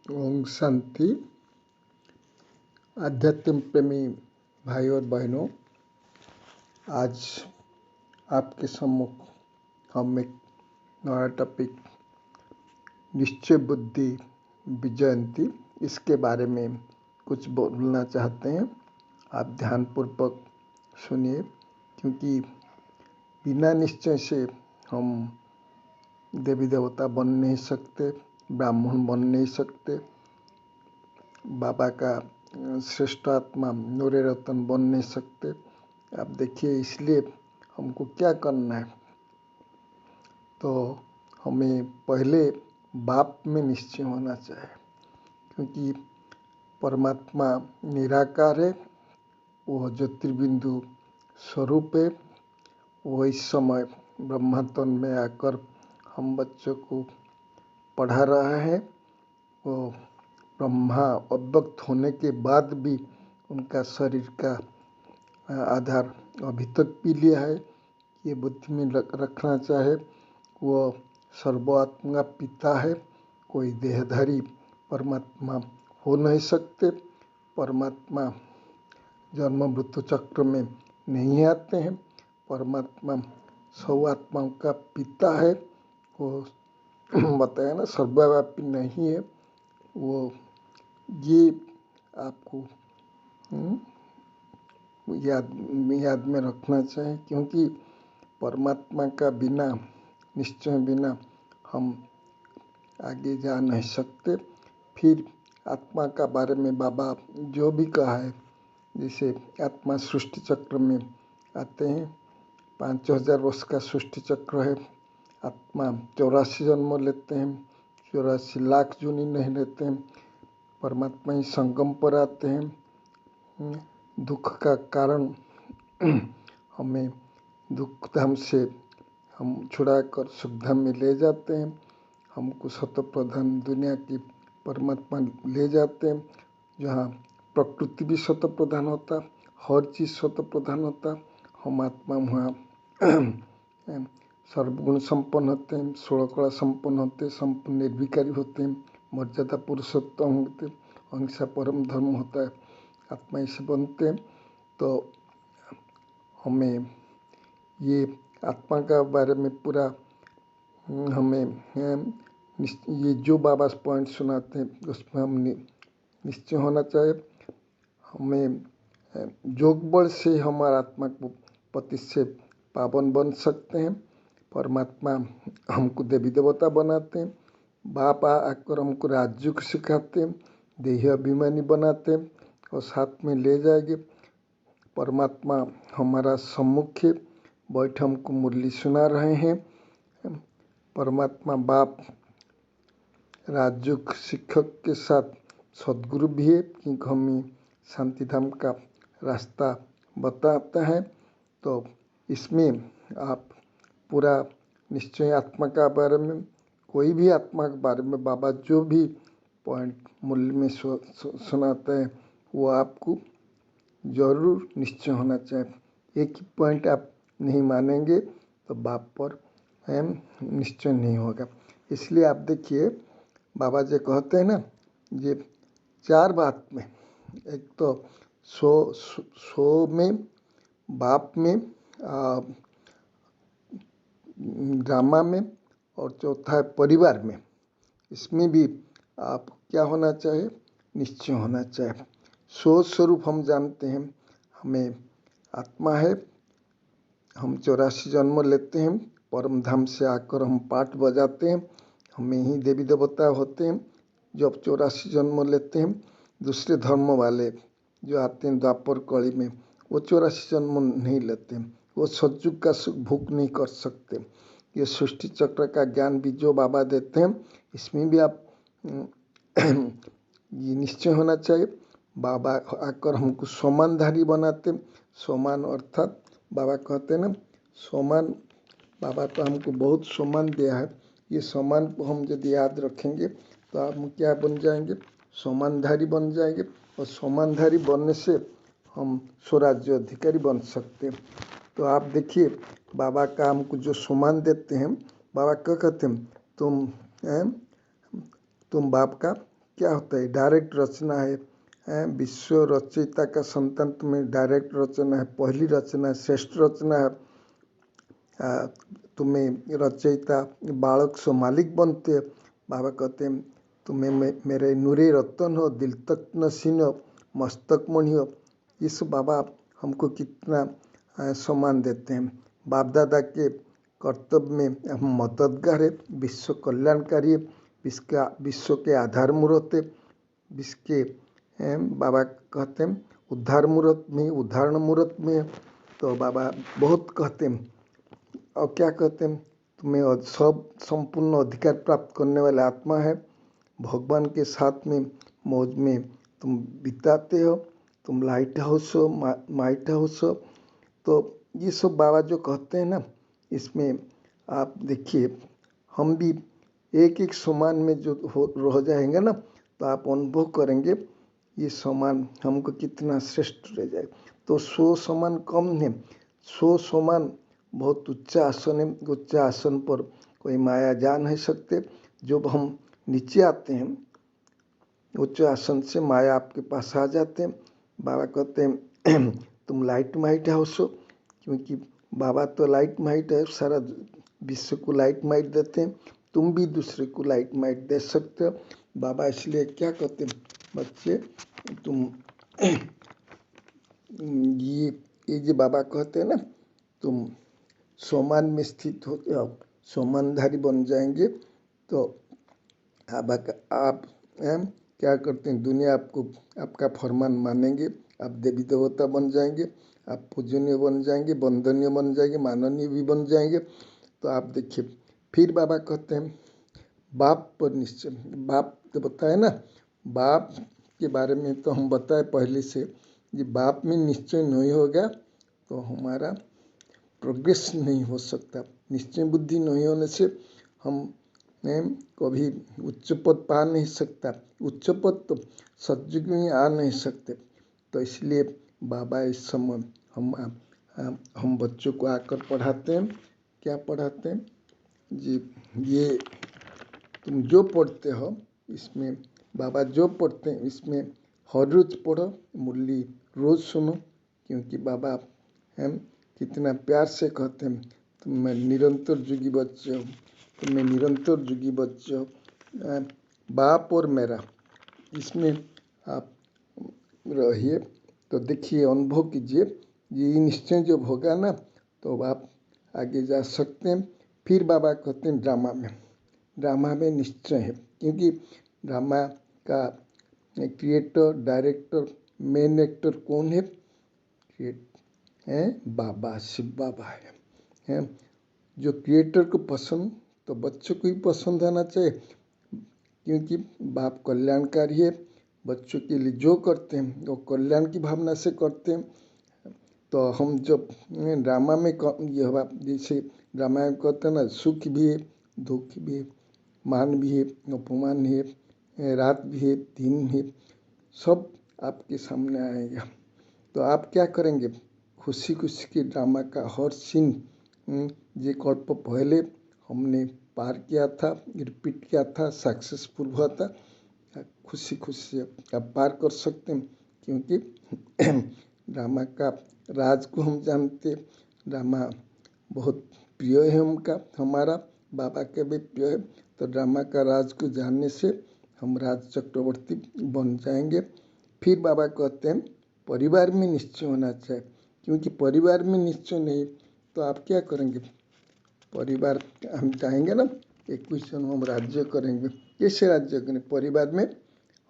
ओम शांति। आध्यात्म प्रेमी भाई और बहनों, आज आपके सम्मुख हम एक नया टॉपिक निश्चय बुद्धि विजयंती, इसके बारे में कुछ बोलना चाहते हैं। आप ध्यानपूर्वक सुनिए, क्योंकि बिना निश्चय से हम देवी देवता बन नहीं सकते, ब्राह्मण बन नहीं सकते, बाबा का श्रेष्ठ आत्मा नूरे रतन बन नहीं सकते। आप देखिए, इसलिए हमको क्या करना है, तो हमें पहले बाप में निश्चय होना चाहिए, क्योंकि परमात्मा निराकार है, वो ज्योतिर्बिंदु स्वरूप है। वो इस समय ब्रह्मातन में आकर हम बच्चों को पढ़ा रहा है। वो ब्रह्मा अव्यक्त होने के बाद भी उनका शरीर का आधार अभी तक भी लिया है, ये बुद्धि में रखना चाहे। वो सर्वात्मा पिता है, कोई देहधारी परमात्मा हो नहीं सकते। परमात्मा जन्म मृत्यु चक्र में नहीं आते हैं। परमात्मा सब आत्माओं का पिता है। वो बताया ना, सर्वव्यापी नहीं है वो। ये आपको याद में रखना चाहिए, क्योंकि परमात्मा का बिना, निश्चय बिना हम आगे जा नहीं सकते। फिर आत्मा का बारे में बाबा जो भी कहा है, जैसे आत्मा सृष्टि चक्र में आते हैं, 5000 वर्ष का सृष्टि चक्र है। आत्मा 84 जन्म लेते हैं, 84 लाख जूनी नहीं लेते हैं। परमात्मा ही संगम पर आते हैं। दुख का कारण हमें दुख धाम से हम छुड़ाकर सुख धाम में ले जाते हैं। हमको सत प्रधान दुनिया की परमात्मा ले जाते हैं, जहाँ प्रकृति भी सत प्रधान होता, हर चीज़ सत प्रधान होता। हम आत्मा वहाँ सर्वगुण संपन्न होते हैं, 16 कला संपन्न होते हैं, संपूर्ण निर्विकारी होते हैं, मर्यादा पुरुषोत्तम होते हैं, अहिंसा परम धर्म होता है। आत्मा ऐसे बनते हैं। तो हमें ये आत्मा का बारे में पूरा हमें ये जो बाबा पॉइंट सुनाते हैं, उसमें हम निश्चय होना चाहिए। हमें योग बल से हमारा आत्मा को पति से पावन बन सकते हैं। परमात्मा हमको देवी देवता बनाते हैं। बाप आकर हमको राजयोग सिखाते हैं, देह अभिमानी बनाते हैं और साथ में ले जाएंगे। परमात्मा हमारा सम्मुख है, बैठ हमको मुरली सुना रहे हैं। परमात्मा बाप राजयोग शिक्षक के साथ सदगुरु भी है, क्योंकि हमें शांति धाम का रास्ता बताता है। तो इसमें आप पूरा निश्चय आत्मा का बारे में, कोई भी आत्मा के बारे में बाबा जो भी पॉइंट मूल्य में सुनाते हैं, वो आपको जरूर निश्चय होना चाहिए। एक ही पॉइंट आप नहीं मानेंगे तो बाप पर निश्चय नहीं होगा। इसलिए आप देखिए, बाबा जी कहते हैं ना, ये 4 बात में, एक तो सो में, बाप में, ड्रामा में, और चौथा है परिवार में। इसमें भी आप क्या होना चाहिए, निश्चय होना चाहिए। सो स्वरूप हम जानते हैं, हमें आत्मा है, हम 84 जन्म लेते हैं, परम धाम से आकर हम पाठ बजाते हैं, हमें ही देवी देवता होते हैं। जब 84 जन्म लेते हैं, दूसरे धर्म वाले जो आते हैं द्वापर कली में, वो 84 जन्म नहीं लेते हैं, वो सतयुग का सुख भोग नहीं कर सकते। ये सृष्टि चक्र का ज्ञान भी जो बाबा देते हैं, इसमें भी आप ये निश्चय होना चाहिए। बाबा आकर हमको सोमानधारी बनाते। सोमान अर्थात बाबा कहते हैं ना, सोमान, बाबा तो हमको बहुत सोमान दिया है। ये सोमान को हम यदि याद रखेंगे तो हम क्या बन जाएंगे, सोमानधारी बन जाएंगे। और सोमानधारी बनने से हम स्वराज्य अधिकारी बन सकते हैं। तो आप देखिए, बाबा का हमको जो सम्मान देते हैं, बाबा क्या कहते हैं, तुम बाप का क्या होता है? डायरेक्ट रचना है, विश्व रचयिता का संतान तुम्हें डायरेक्ट रचना है, पहली रचना है, श्रेष्ठ रचना है। तुम्हें रचयिता बालक सो मालिक बनते हैं। बाबा कहते हैं तुम्हें मेरे नूरे रतन हो, दिल तक नसीन हो, मस्तक मणि हो। इस बाबा हमको कितना सम्मान देते हैं। बाप दादा के कर्तव्य में हम मददगार है, विश्व कल्याणकारी है, विश्व के आधार मूर्त है, विश्व के बाबा कहते हैं उद्धार मूर्त में, उदाहरण मूर्त में। तो बाबा बहुत कहते हैं और क्या कहते हैं, तुम्हें सब संपूर्ण अधिकार प्राप्त करने वाले आत्मा है, भगवान के साथ में मौज में तुम बिताते हो, तुम लाइट हाउस हो, माइट हाउस हो। तो ये सब बाबा जो कहते हैं ना, इसमें आप देखिए हम भी एक एक समान में जो रह जाएंगे ना, तो आप अनुभव करेंगे ये समान हमको कितना श्रेष्ठ रह जाए। तो 100 समान कम है, 100 समान बहुत उच्चा आसन है। उच्चा आसन पर कोई माया जा नहीं सकते। जब हम नीचे आते हैं उच्च आसन से माया आपके पास आ जाते हैं। बाबा कहते हैं तुम लाइट माइट हाउस हो, क्योंकि बाबा तो लाइट माइट है, सारा विश्व को लाइट माइट देते हैं। तुम भी दूसरे को लाइट माइट दे सकते हो। बाबा इसलिए क्या कहते हैं, बच्चे तुम ये जो बाबा कहते हैं ना, तुम सोमान में स्थित हो जाओ, सोमानधारी बन जाएंगे। तो आप क्या करते हैं, दुनिया आपको आपका फरमान मानेंगे, आप देवी देवता बन जाएंगे, आप पूजनीय बन जाएंगे, वंदनीय बन जाएंगे, माननीय भी बन जाएंगे। तो आप देखिए फिर बाबा कहते हैं बाप पर निश्चय। बाप तो बताए ना, बाप के बारे में तो हम बताए पहले से, ये बाप में निश्चय नहीं होगा तो हमारा प्रोग्रेस नहीं हो सकता। निश्चय बुद्धि नहीं होने से हम कभी उच्च पद पा नहीं सकता। उच्च पद तो सतयुग में आ नहीं सकते। तो इसलिए बाबा इस समय हम बच्चों को आकर पढ़ाते हैं। क्या पढ़ाते हैं जी, ये तुम जो पढ़ते हो इसमें, बाबा जो पढ़ते हैं इसमें हर रोज पढ़ो, मुरली रोज सुनो, क्योंकि बाबा हम कितना प्यार से कहते हैं तुम्हें निरंतर जुगी बच्चे हो, तुम्हें निरंतर जुगी बच्चे हो। बाप और मेरा इसमें आप रहिए। तो देखिए अनुभव कीजिए, ये निश्चय जब होगा ना तो आप आगे जा सकते हैं। फिर बाबा कहते हैं ड्रामा में निश्चय है, क्योंकि ड्रामा का क्रिएटर डायरेक्टर मेन एक्टर कौन है? बाबा, शिव बाबा है। जो क्रिएटर को पसंद तो बच्चों को ही पसंद आना चाहिए, क्योंकि बाप कल्याणकारी है। बच्चों के लिए जो करते हैं वो कल्याण की भावना से करते हैं। तो हम जब ड्रामा में यह जैसे ड्रामा में कहते हैं ना, सुख भी है, दुख भी है, मान भी है, अपमान है, रात भी है, दिन है, सब आपके सामने आएगा। तो आप क्या करेंगे, खुशी खुशी के ड्रामा का हर सीन जो कल्प पहले हमने पार किया था, रिपीट किया था, सक्सेसफुल हुआ था, खुशी खुशी आप पार कर सकते हैं। क्योंकि ड्रामा का राज को हम जानते, ड्रामा बहुत प्रिय है उनका, हमारा बाबा के भी प्रिय है। तो ड्रामा का राज को जानने से हम राज चक्रवर्ती बन जाएंगे। फिर बाबा कहते हैं परिवार में निश्चय होना चाहिए, क्योंकि परिवार में निश्चय नहीं तो आप क्या करेंगे। परिवार हम चाहेंगे ना एक क्वेश्चन, हम राज्य करेंगे, कैसे राज्य करें? परिवार में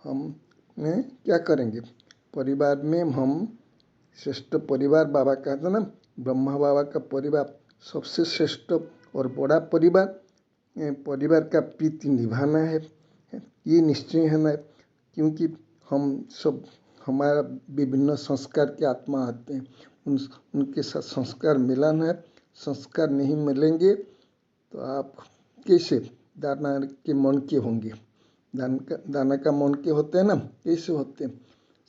हम क्या करेंगे, परिवार में हम श्रेष्ठ परिवार, बाबा कहते ना ब्रह्मा बाबा का परिवार सबसे श्रेष्ठ और बड़ा परिवार, परिवार का प्रीति निभाना है, ये निश्चय है ना। क्योंकि हम सब हमारा विभिन्न संस्कार के आत्मा आते हैं, उनके साथ संस्कार मिलन है। संस्कार नहीं मिलेंगे तो आप कैसे दाना के मन के होंगे। दाना का मन के होते हैं ना, कैसे होते हैं,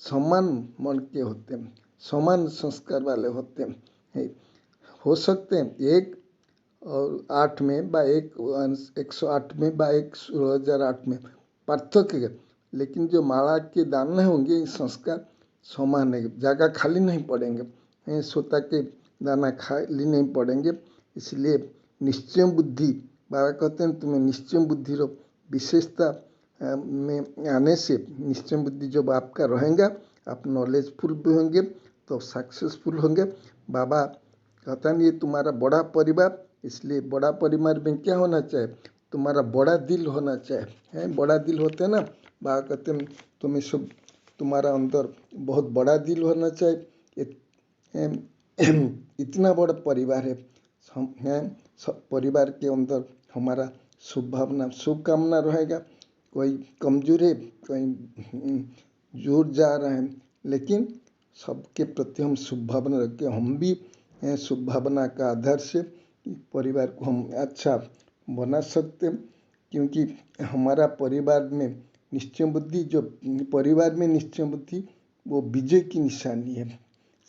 समान मन के होते हैं, समान संस्कार वाले होते हैं। हो सकते हैं 108 में बा 108 में बा 1008 में पार्थक्य, लेकिन जो माला के दाने होंगे इस संस्कार समान है, जगह खाली नहीं पड़ेंगे, सोता के दाना खाली नहीं पड़ेंगे। इसलिए निश्चय बुद्धि, बाबा कहते हैं तुम्हें निश्चय बुद्धि रो विशेषता में आने से निश्चय बुद्धि जब आपका रहेगा, आप नॉलेजफुल भी होंगे तो सक्सेसफुल होंगे। बाबा कहता है ये तुम्हारा बड़ा परिवार, इसलिए बड़ा परिवार में क्या होना चाहिए, तुम्हारा बड़ा दिल होना चाहिए, बड़ा दिल होते हैं ना। बाबा कहते हैं तुम्हें सब, तुम्हारा अंदर बहुत बड़ा दिल होना चाहिए। इतना बड़ा परिवार है, सब परिवार के अंदर हमारा शुभ भावना शुभकामना रहेगा। कोई कमजोर है, कोई जोर जा रहे हैं, लेकिन सबके प्रति हम शुभ भावना रखें। हम भी शुभ भावना का आधार से परिवार को हम अच्छा बना सकते हैं, क्योंकि हमारा परिवार में निश्चय बुद्धि, जो परिवार में निश्चय बुद्धि वो विजय की निशानी है।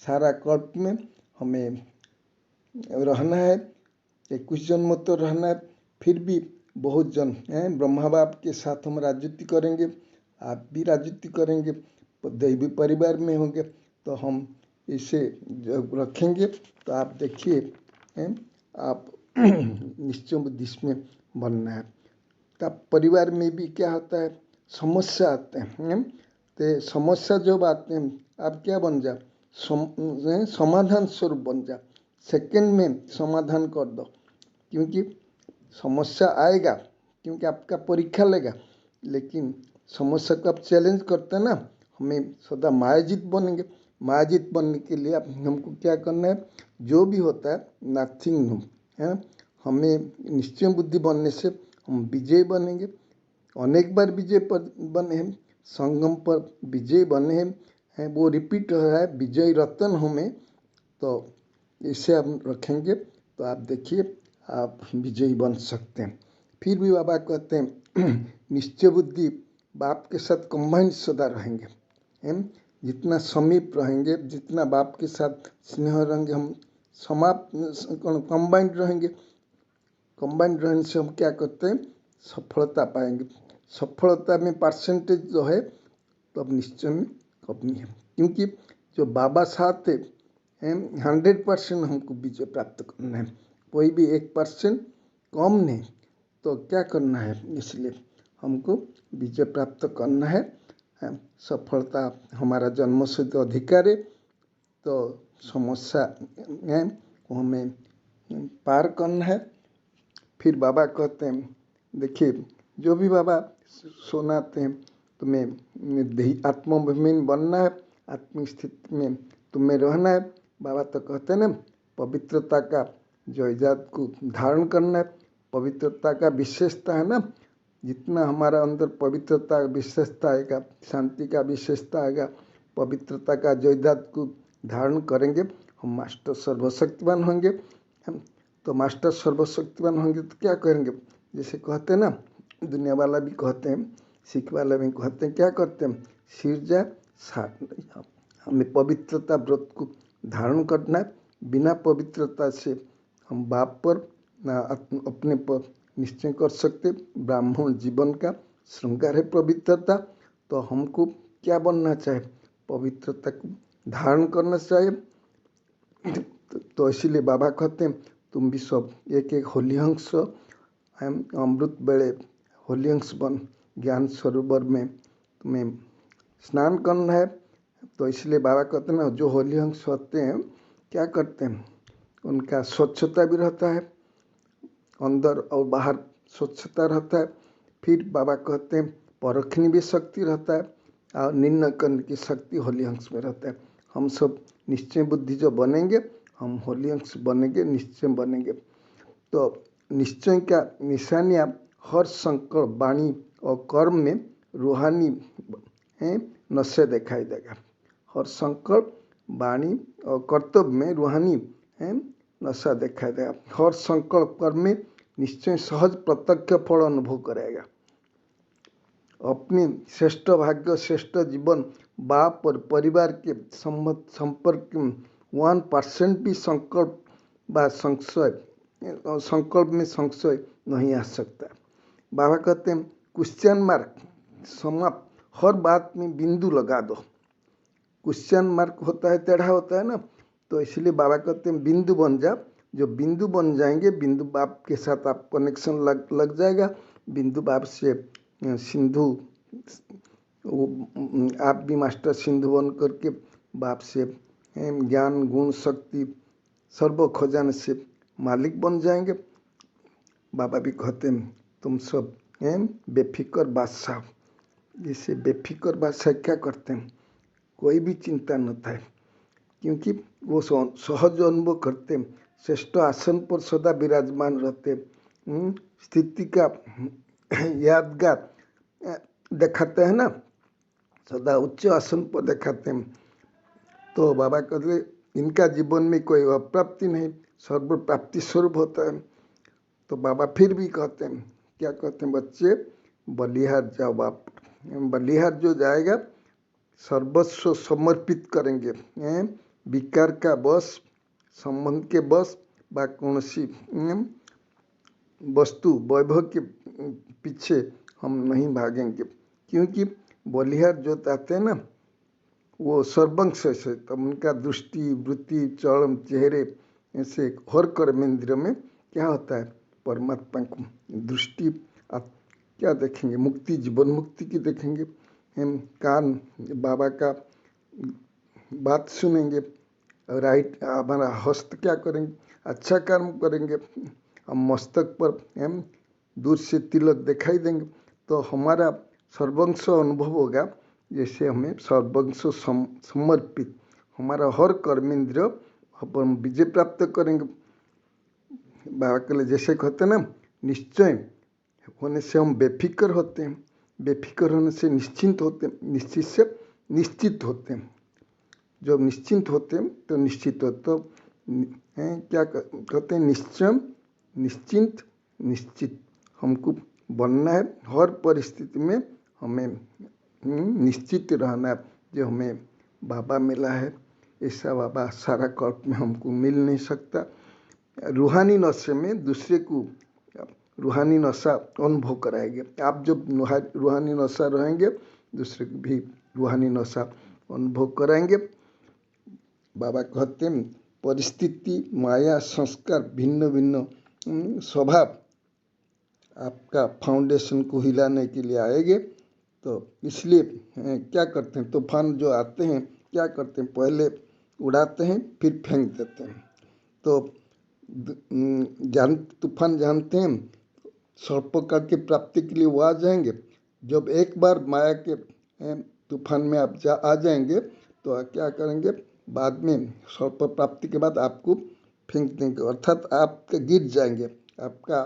सारा कल्प में हमें रहना है, कुछ जन्म तो रहना है, फिर भी बहुत जन हैं। ब्रह्मा बाप के साथ हम राजनीति करेंगे, आप भी राजनीति करेंगे, दैवी परिवार में होंगे, तो हम इसे रखेंगे। तो आप देखिए आप निश्चय बुद्धि में बनना है। तब परिवार में भी क्या होता है, समस्या आते हैं, तो समस्या जब आते हैं आप क्या बन जा, समाधान स्वरूप बन जा, सेकंड में समाधान कर दो। क्योंकि समस्या आएगा, क्योंकि आपका परीक्षा लेगा, लेकिन समस्या को आप चैलेंज करते हैं ना, हमें सदा मायाजीत बनेंगे। मायाजीत बनने के लिए हमको क्या करना है, जो भी होता है नथिंग है, हमें निश्चय बुद्धि बनने से हम विजय बनेंगे। अनेक बार विजय पर बने हैं, संगम पर विजय बने हैं, वो रिपीट हो रहा है, विजय रतन हमें, तो इसे हम रखेंगे तो आप देखिए आप विजयी बन सकते हैं। फिर भी बाबा कहते हैं निश्चय बुद्धि बाप के साथ कंबाइंड सदा रहेंगे, जितना समीप रहेंगे, जितना बाप के साथ स्नेह रहेंगे, हम कंबाइंड रहेंगे। कंबाइंड रहने से हम क्या करते हैं, सफलता पाएंगे। सफलता में परसेंटेज जो है तो अब निश्चय में कमी है, क्योंकि जो बाबा साथ है 100% हमको विजय प्राप्त करना है, कोई भी 1% कम नहीं। तो क्या करना है, इसलिए हमको विजय प्राप्त करना है। सफलता हमारा जन्मसिद्ध अधिकार है, तो समस्या को हमें पार करना है। फिर बाबा कहते हैं देखिए, जो भी बाबा सुनाते हैं तुम्हें आत्मभिमान बनना है, आत्मिक स्थिति में तुम्हें रहना है। बाबा तो कहते हैं ना, पवित्रता का जायदाद को धारण करना है। पवित्रता का विशेषता है ना, जितना हमारा अंदर पवित्रता विशेषता आएगा, शांति का विशेषता आएगा, पवित्रता का जायदाद को धारण करेंगे, हम मास्टर सर्वशक्तिवान होंगे। तो मास्टर सर्वशक्तिवान होंगे तो क्या करेंगे, जैसे कहते हैं ना, दुनिया वाला भी कहते हैं, सिख वाला भी कहते हैं, क्या करते हैं, सिरजा साथ। हमें पवित्रता व्रत को धारण करना है। बिना पवित्रता से हम बाप पर ना अपने पर निश्चय कर सकते। ब्राह्मण जीवन का श्रृंगार है पवित्रता, तो हमको क्या बनना चाहिए, पवित्रता को धारण करना चाहिए। तो इसीलिए बाबा कहते हैं तुम भी सब एक एक होली अंश, अमृत बेड़े होली अंश बन ज्ञान सरोवर में तुम्हें स्नान करना है। तो इसलिए बाबा कहते हैं ना, जो होली अंश होते हैं क्या करते हैं, उनका स्वच्छता भी रहता है, अंदर और बाहर स्वच्छता रहता है। फिर बाबा कहते हैं परखनी भी शक्ति रहता है, और निर्णय करने की शक्ति होली अंश में रहता है। हम सब निश्चय बुद्धि जो बनेंगे, हम होली अंश बनेंगे, निश्चय बनेंगे। तो निश्चय का निशानियाँ हर संकल्प वाणी और कर्म में रूहानी नशे दिखाई देगा। हर संकल्प वाणी और कर्तव्य में रूहानी नशा दिखाई देगा। हर संकल्प कर्म में निश्चय सहज प्रत्यक्ष फल अनुभव करेगा। अपने श्रेष्ठ भाग्य, श्रेष्ठ जीवन बाप और परिवार के संपर्क 1% भी संकल्प व संकल्प में संशय नहीं आ सकता। बाबा कहते हैं क्वेश्चन मार्क समाप्त हर बात में बिंदु लगा दो। क्वेश्चन मार्क होता है, टेढ़ा होता है ना, तो इसलिए बाबा कहते हैं बिंदु बन जा। जो बिंदु बन जाएंगे, बिंदु बाप के साथ आप कनेक्शन लग जाएगा। बिंदु बाप से सिंधु, आप भी मास्टर सिंधु बन करके बाप से ज्ञान गुण शक्ति सर्व खजाने से मालिक बन जाएंगे। बाबा भी कहते हैं तुम सब बेफिक्र बादशाह। जैसे बेफिक्र बादशाह क्या करते हैं, कोई भी चिंता न था, क्योंकि वो सहज अनुभव करते, श्रेष्ठ आसन पर सदा विराजमान रहते, स्थिति का यादगार दिखाते हैं ना, सदा उच्च आसन पर दिखाते हैं। तो बाबा कहते इनका जीवन में कोई अप्राप्ति नहीं, सर्व प्राप्ति स्वरूप होता है। तो बाबा फिर भी कहते हैं, क्या कहते हैं, बच्चे बलिहार जाओ। बाप बलिहार जो जाएगा सर्वस्व समर्पित करेंगे, विकार का बस, संबंध के बस व कौन सी वस्तु वैभव के पीछे हम नहीं भागेंगे। क्योंकि बलिहार जो चाहते हैं ना, वो सर्वंश से, तब उनका दृष्टि वृत्ति चरण चेहरे ऐसे हर कर्मेंद्र में क्या होता है, परमात्मा को दृष्टि। आप क्या देखेंगे, मुक्ति, जीवन मुक्ति की देखेंगे। हम कान बाबा का बात सुनेंगे, राइट हमारा हस्त क्या करेंगे, अच्छा कर्म करेंगे। हम मस्तक पर हम दूर से तिलक दिखाई देंगे, तो हमारा सर्वंश अनुभव होगा। जैसे हमें सर्वंश समर्पित, हमारा हर कर्मेंद्र अपन विजय प्राप्त करेंगे। बाबा के लिए जैसे कहते हैं ना, निश्चय होने से हम बेफिक्र होते हैं, बेफिक्र होने से निश्चिंत होते हैं, निश्चित से निश्चित होते हैं। जब निश्चिंत होते हैं तो निश्चित होते, तो क्या कहते हैं, निश्चय निश्चिंत निश्चित हमको बनना है। हर परिस्थिति में हमें निश्चित रहना है। जो हमें बाबा मिला है, ऐसा बाबा सारा कल्प में हमको मिल नहीं सकता। रूहानी नशे में दूसरे को रूहानी नशा अनुभव कराएंगे। आप जब रूहानी नशा रहेंगे, दूसरे को भी रूहानी नशा अनुभव कराएंगे। बाबा कहते हैं परिस्थिति, माया, संस्कार, भिन्न भिन्न स्वभाव आपका फाउंडेशन को हिलाने के लिए आएंगे। तो इसलिए क्या करते हैं, तूफान जो आते हैं क्या करते हैं, पहले उड़ाते हैं फिर फेंक देते हैं। तो तूफान जानते हैं, सर्वप्रकार की प्राप्ति के लिए वो आ जाएंगे। जब एक बार माया के तूफान में आप आ जाएंगे, तो क्या करेंगे, बाद में सर्प प्राप्ति के बाद आपको फेंक देंगे, अर्थात आप गिर जाएंगे, आपका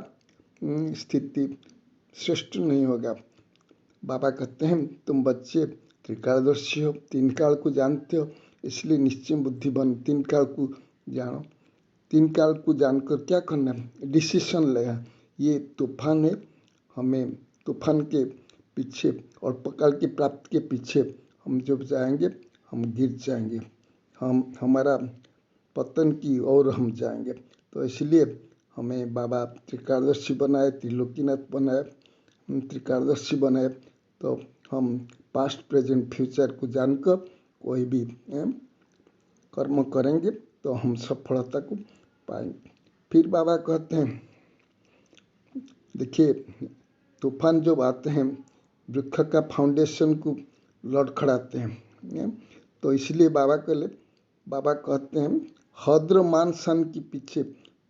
स्थिति श्रेष्ठ नहीं होगा। बाबा कहते हैं तुम बच्चे त्रिकालदर्शी हो, तीन काल को जानते हो, इसलिए निश्चय बुद्धि बन, तीन काल को जानो। तीन काल को जानकर क्या करना है, डिसीजन लेगा। ये तूफान है, हमें तूफान के पीछे और काल की प्राप्ति के पीछे हम जब जाएंगे हम गिर जाएंगे, हमारा पतन की ओर हम जाएंगे। तो इसलिए हमें बाबा त्रिकालदर्शी बनाए, त्रिलोकीनाथ बनाए, त्रिकालदर्शी बनाए। तो हम पास्ट प्रेजेंट फ्यूचर को जानकर कोई भी कर्म करेंगे तो हम सफलता को पाएंगे। फिर बाबा कहते हैं, देखिए तूफान जब आते हैं वृक्ष का फाउंडेशन को लड़खड़ाते हैं। तो इसलिए बाबा कहते हैं हद्र मान सान के पीछे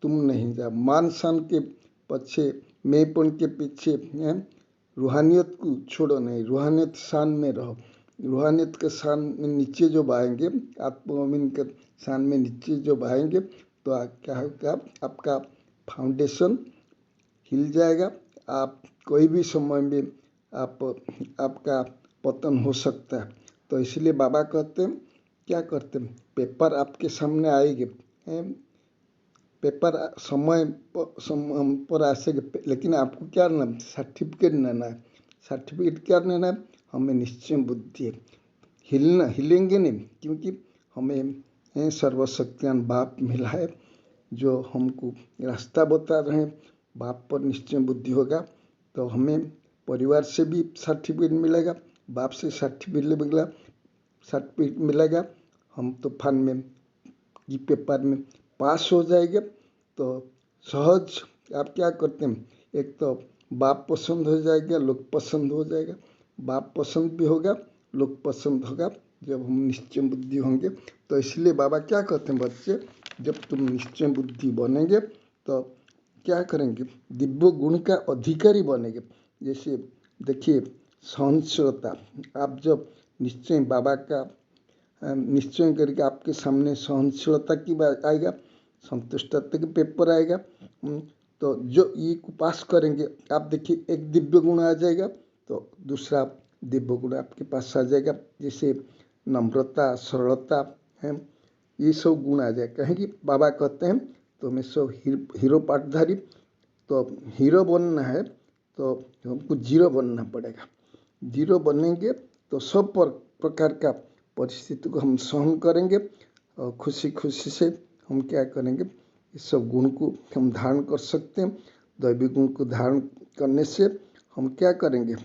तुम नहीं जा, मान सान के पीछे, मैंपन के पीछे, रूहानियत को छोड़ो नहीं, रूहानियत शान में रहो। रूहानियत के शान में नीचे जो आएंगे, आत्मोमिन के शान में नीचे जो आएंगे, तो क्या होगा, आपका फाउंडेशन हिल जाएगा। आप कोई भी समय में आपका पतन हो सकता है। तो इसलिए बाबा कहते हैं क्या करते हैं, पेपर आपके सामने आएंगे, पेपर समय पर आ सके, लेकिन आपको क्या लेना, सर्टिफिकेट लेना है। सर्टिफिकेट क्या लेना है, हमें निश्चय बुद्धि है, हिलेंगे नहीं, क्योंकि हमें सर्वशक्तियान बाप मिला है जो हमको रास्ता बता रहे हैं। बाप पर निश्चय बुद्धि होगा तो हमें परिवार से भी सर्टिफिकेट मिलेगा, बाप से सर्टिफिकेट मिलेगा, हम तूफान में की पेपर में पास हो जाएंगे। तो सहज आप क्या करते हैं, एक तो बाप पसंद हो जाएगा, लोग पसंद हो जाएगा, बाप पसंद भी होगा, लोग पसंद होगा जब हम निश्चय बुद्धि होंगे। तो इसलिए बाबा क्या कहते हैं, बच्चे जब तुम निश्चय बुद्धि बनेंगे तो क्या करेंगे, दिव्य गुण का अधिकारी बनेंगे। जैसे देखिए सहनशीलता, आप जब निश्चय बाबा का निश्चय करके आपके सामने सहनशीलता की बात आएगा, संतुष्टता के पेपर आएगा। तो जो ये को पास करेंगे, आप देखिए एक दिव्य गुण आ जाएगा तो दूसरा दिव्य गुण आपके पास आ जाएगा। जैसे नम्रता, सरलता है, ये सब गुण आ जाएगा। कहें कि बाबा कहते हैं तो हमें सब हीरो पाठधारी, तो हीरो बनना है तो हमको जीरो बनना पड़ेगा। जीरो बनेंगे तो सब प्रकार का परिस्थिति को हम सहन करेंगे और खुशी खुशी से हम क्या करेंगे, इस सब गुण को हम धारण कर सकते हैं। दैवी गुण को धारण करने से हम क्या करेंगे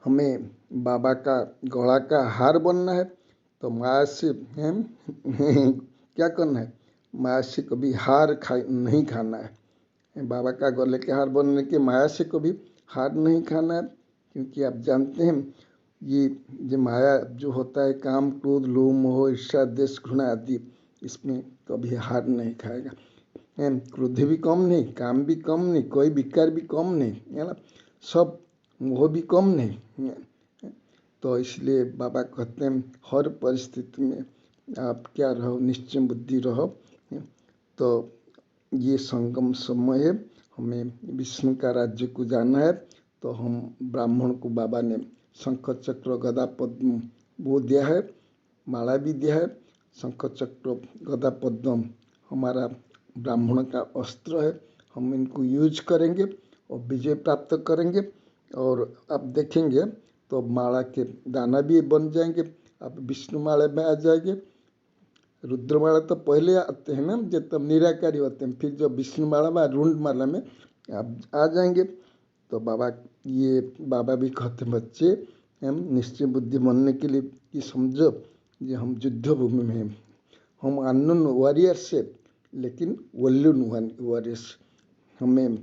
हमें बाबा का गला का हार बनना है। तो माया से क्या करना है, माया से कभी हार नहीं खाना है। बाबा का गले के हार बनने के माया से कभी हार नहीं खाना है, क्योंकि आप जानते हैं ये जो माया जो होता है, काम क्रोध लोभ मोह ईर्ष्या द्वेष घृणा आदि, इसमें कभी हार नहीं खाएगा। क्रोध भी कम नहीं, काम भी कम नहीं, कोई विकार भी कम नहीं, है ना, सब मोह भी कम नहीं। तो इसलिए बाबा कहते हैं हर परिस्थिति में आप क्या रहो, निश्चय बुद्धि रहो। तो ये संगम समय है, हमें विष्णु का राज्य को जाना है। तो हम ब्राह्मण को बाबा ने शंख चक्र गदा पद्म वो दिया है, माला भी दिया है। शंख चक्र गदा पद्म हमारा ब्राह्मण का अस्त्र है, हम इनको यूज करेंगे और विजय प्राप्त करेंगे। और आप देखेंगे तो माला के दाना भी बन जाएंगे, आप विष्णु माला में आ जाएंगे। रुद्रमाला तो पहले आते हैं ना, जब तब निराकारी होते हैं, फिर जो विष्णु माला में रुंड माला में आप आ जाएंगे। तो बाबा भी कहते हैं बच्चे हम निश्चय बुद्धि बनने के लिए कि समझो ये हम युद्ध भूमि में हैं, हम अननोन वॉरियर से लेकिन वल्लून वॉरियर्स, हमें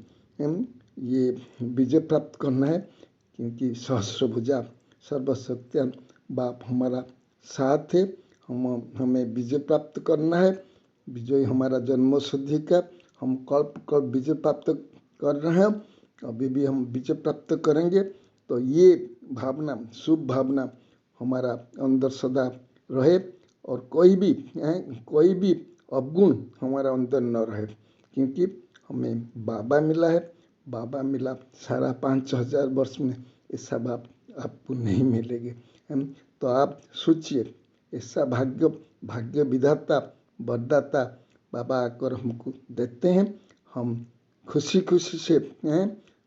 ये विजय प्राप्त करना है, क्योंकि सहस्रभुजा सर्वशक्तियान बाप हमारा साथ है। हमें विजय प्राप्त करना है, विजय हमारा जन्मसिद्धि का, हम कल्प कल्प विजय प्राप्त कर रहे हैं, अभी भी हम विजय प्राप्त करेंगे। तो ये भावना, शुभ भावना हमारा अंदर सदा रहे और कोई भी अवगुण हमारा अंदर न रहे, क्योंकि हमें बाबा मिला है। बाबा मिला 5,500 वर्ष में, ऐसा बाप आपको नहीं मिलेंगे। तो आप सोचिए, ऐसा भाग्य विधाता वरदाता बाबा आकर हमको देते हैं। हम खुशी खुशी से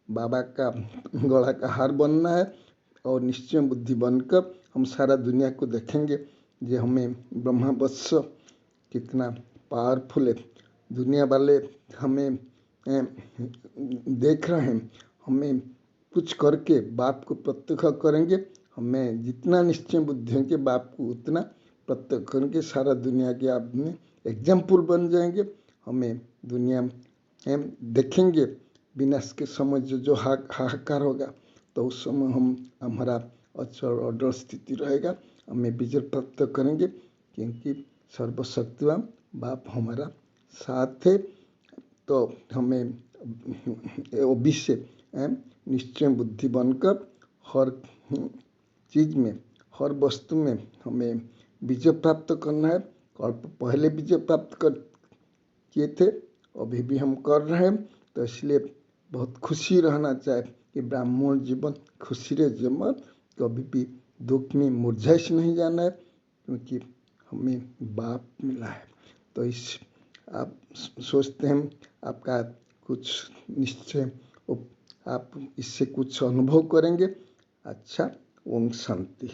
बाबा का गला का हार बनना है और निश्चय बुद्धि बनकर हम सारा दुनिया को देखेंगे जे हमें ब्रह्मा वत्स कितना पावरफुल है। दुनिया वाले हमें देख रहे हैं, हमें कुछ करके बाप को प्रत्यक्ष करेंगे। हमें जितना निश्चय बुद्धि होंगे बाप को उतना प्रत्यक्ष करेंगे, सारा दुनिया के आप में एग्जाम्पल बन जाएंगे। हमें दुनिया देखेंगे, विनाश के समय जो हाहाकार होगा तो उस समय हमारा अचल अडल स्थिति रहेगा, हमें विजय प्राप्त करेंगे, क्योंकि सर्वशक्तिवान बाप हमारा साथ है। तो हमें अवश्य निश्चय बुद्धि बनकर हर चीज में, हर वस्तु में हमें विजय प्राप्त करना है। कल्प पहले विजय प्राप्त किए थे, अभी भी हम कर रहे हैं। तो इसलिए बहुत खुशी रहना चाहिए कि ब्राह्मण जीवन खुशी रे जीवन, कभी भी दुख में मुरझाइश नहीं जाना है, क्योंकि हमें बाप मिला है। तो आप सोचते हैं आपका कुछ निश्चय, आप इससे कुछ अनुभव करेंगे। अच्छा, ओम शांति।